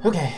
Okay.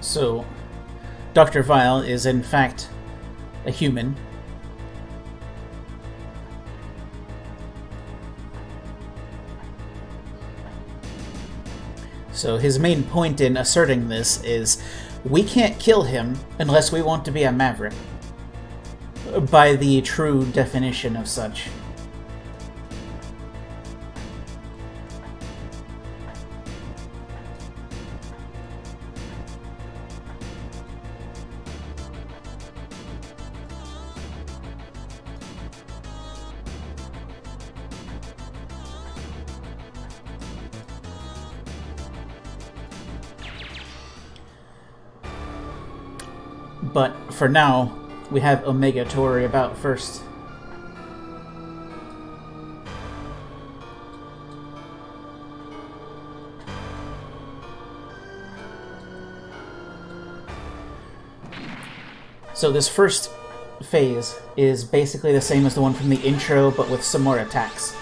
So, Dr. Vile is in fact a human. So his main point in asserting this is, we can't kill him unless we want to be a maverick, by the true definition of such. But for now, we have Omega to worry about first. So this first phase is basically the same as the one from the intro, but with some more attacks.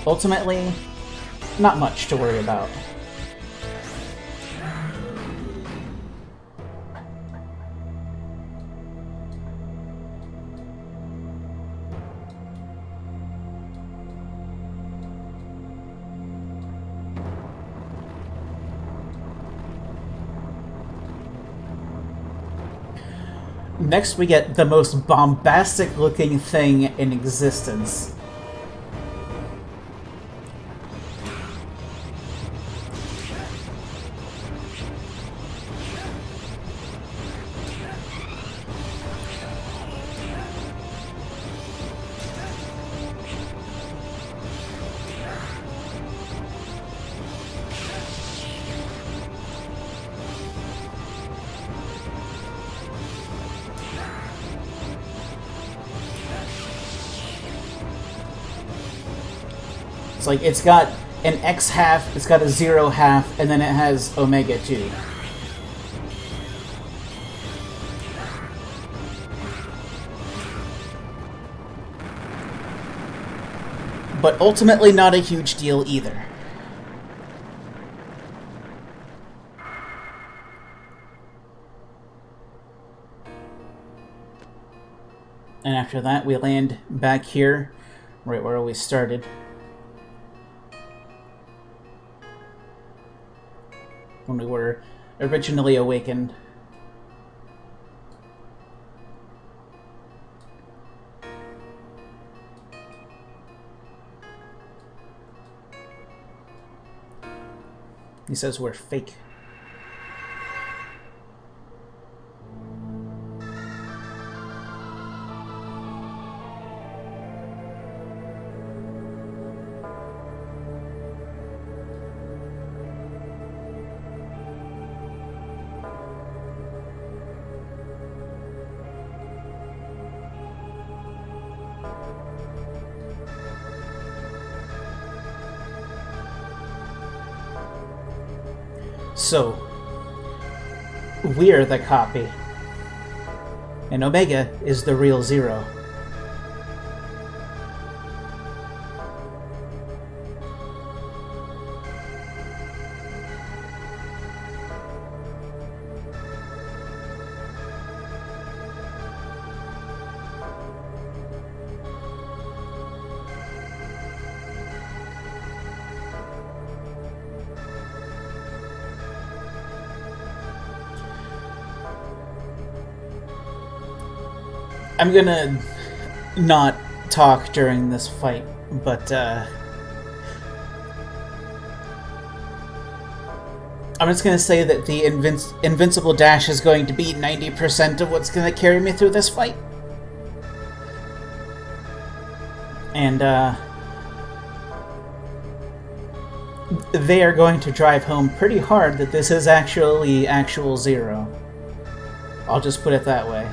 Ultimately, not much to worry about. Next, we get the most bombastic-looking thing in existence. It's like, it's got an X half, it's got a 0 half, and then it has Omega 2. But ultimately not a huge deal either. And after that, we land back here, right where we started. When we were originally awakened. He says we're fake. So, we're the copy, and Omega is the real Zero. I'm gonna not talk during this fight, but I'm just gonna say that the invincible dash is going to be 90% of what's gonna carry me through this fight. And they are going to drive home pretty hard that this is actually actual Zero. I'll just put it that way.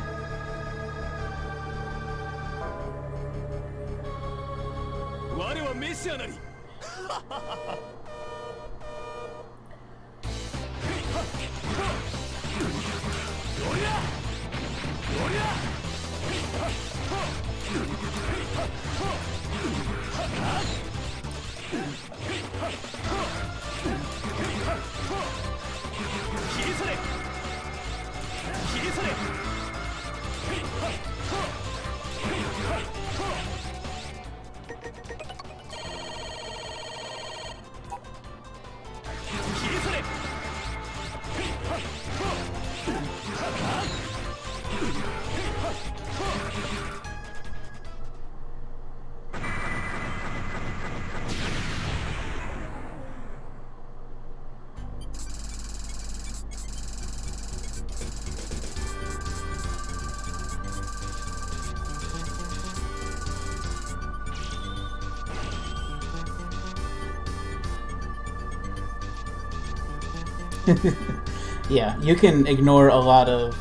Yeah, you can ignore a lot of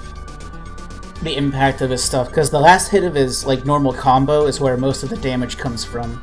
the impact of his stuff, because the last hit of his like normal combo is where most of the damage comes from.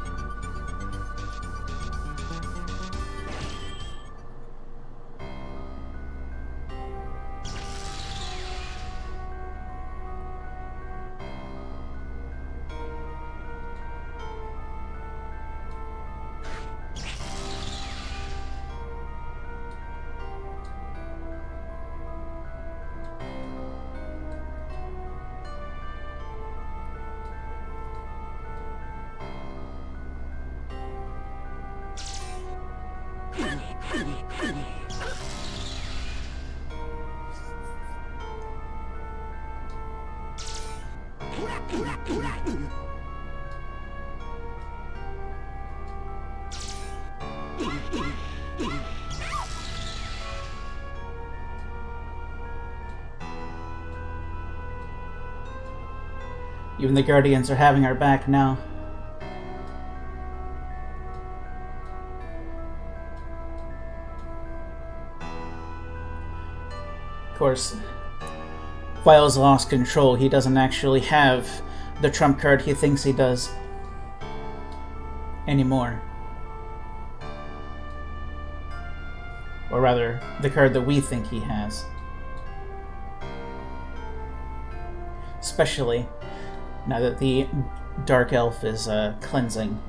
Even the Guardians are having our back now. Of course, Vile's lost control. He doesn't actually have the trump card he thinks he does anymore. Or rather, the card that we think he has. Especially now that the Dark Elf is cleansing.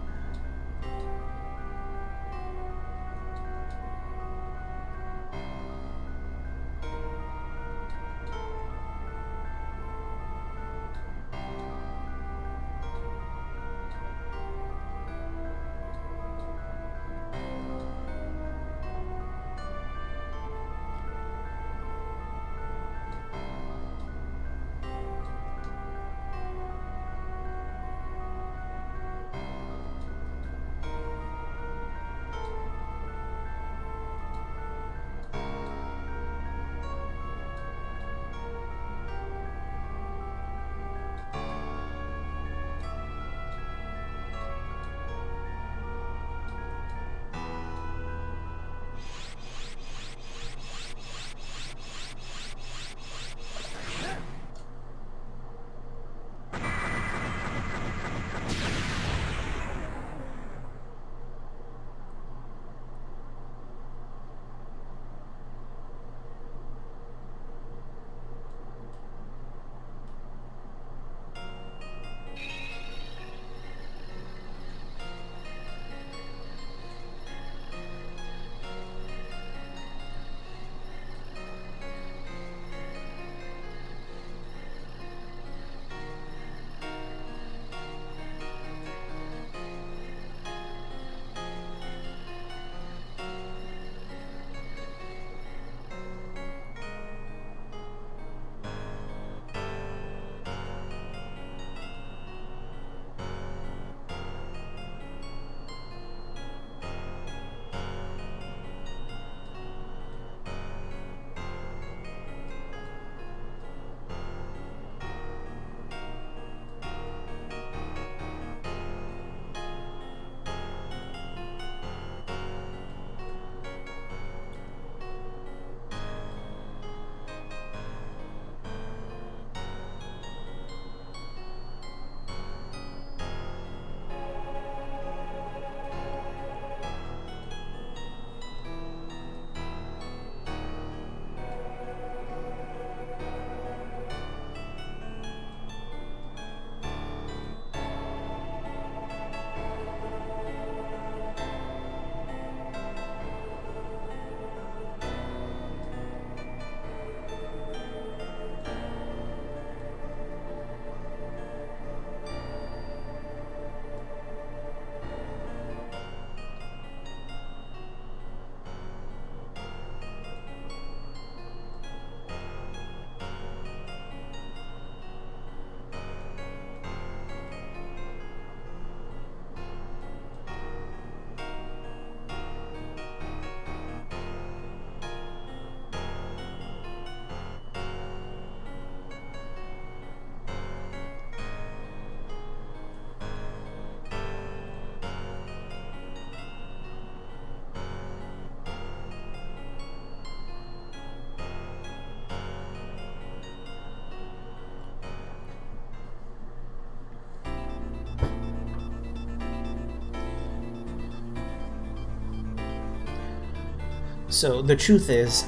So the truth is,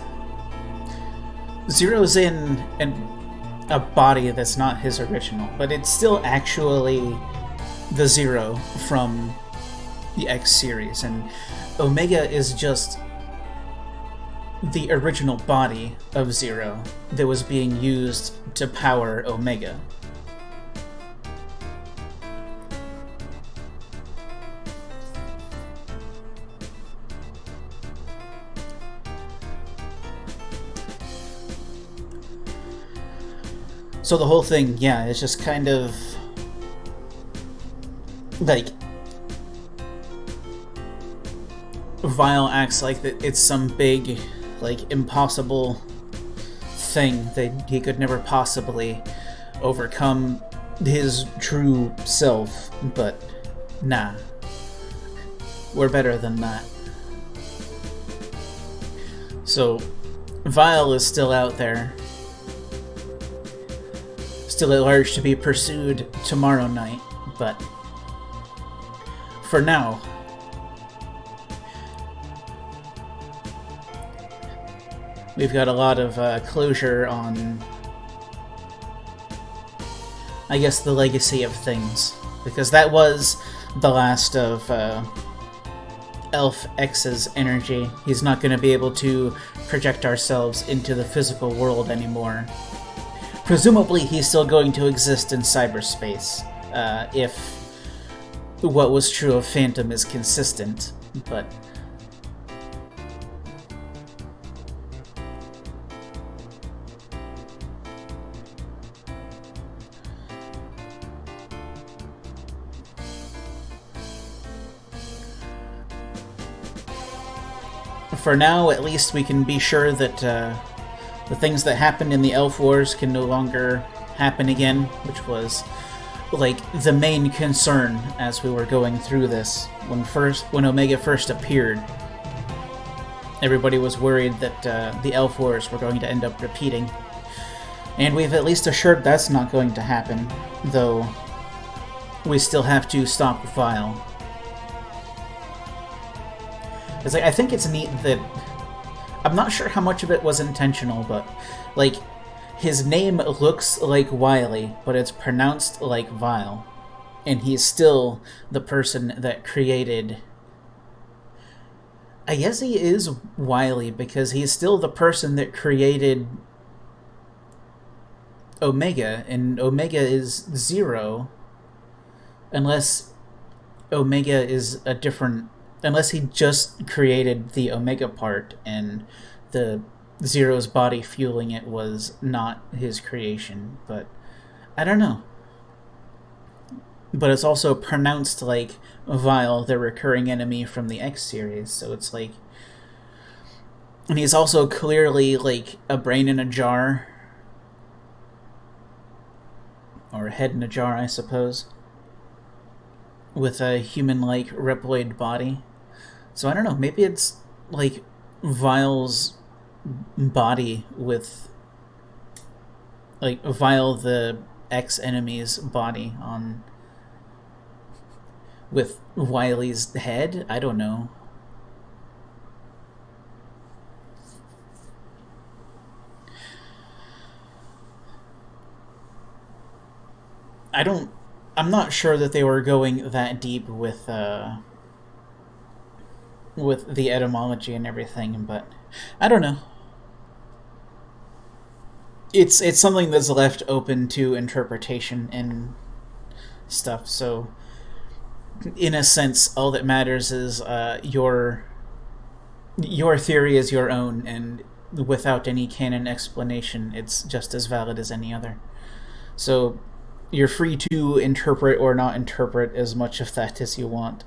Zero's in a body that's not his original, but it's still actually the Zero from the X series, and Omega is just the original body of Zero that was being used to power Omega. So the whole thing, yeah, is just kind of like Vile acts like that it's some big, like, impossible thing that he could never possibly overcome his true self, but nah. We're better than that. So, Vile is still out there. Still at large to be pursued tomorrow night, but for now, we've got a lot of closure on, I guess, the legacy of things, because that was the last of Elf X's energy. He's not going to be able to project ourselves into the physical world anymore. Presumably, he's still going to exist in cyberspace, if what was true of Phantom is consistent, but for now, at least, we can be sure that the things that happened in the Elf Wars can no longer happen again, which was, like, the main concern as we were going through this. When Omega first appeared, everybody was worried that the Elf Wars were going to end up repeating. And we've at least assured that's not going to happen, though we still have to stop Vile. It's like, I think it's neat that, I'm not sure how much of it was intentional, but, like, his name looks like Wily, but it's pronounced like Vile. And he's still the person that created... I guess he is Wily, because he's still the person that created Omega, and Omega is Zero, unless Omega is a different... Unless he just created the Omega part, and the Zero's body fueling it was not his creation. But I don't know. But it's also pronounced like Vile, the recurring enemy from the X series, so it's like... And he's also clearly like a brain in a jar. Or a head in a jar, I suppose. With a human-like Reploid body. So I don't know, maybe it's like Vile's body with, like, Vile the X-enemy's body on, with Wily's head? I don't know. I'm not sure that they were going that deep with the etymology and everything, but I don't know. It's something that's left open to interpretation and stuff, so in a sense, all that matters is your theory is your own, and without any canon explanation, it's just as valid as any other. So you're free to interpret or not interpret as much of that as you want.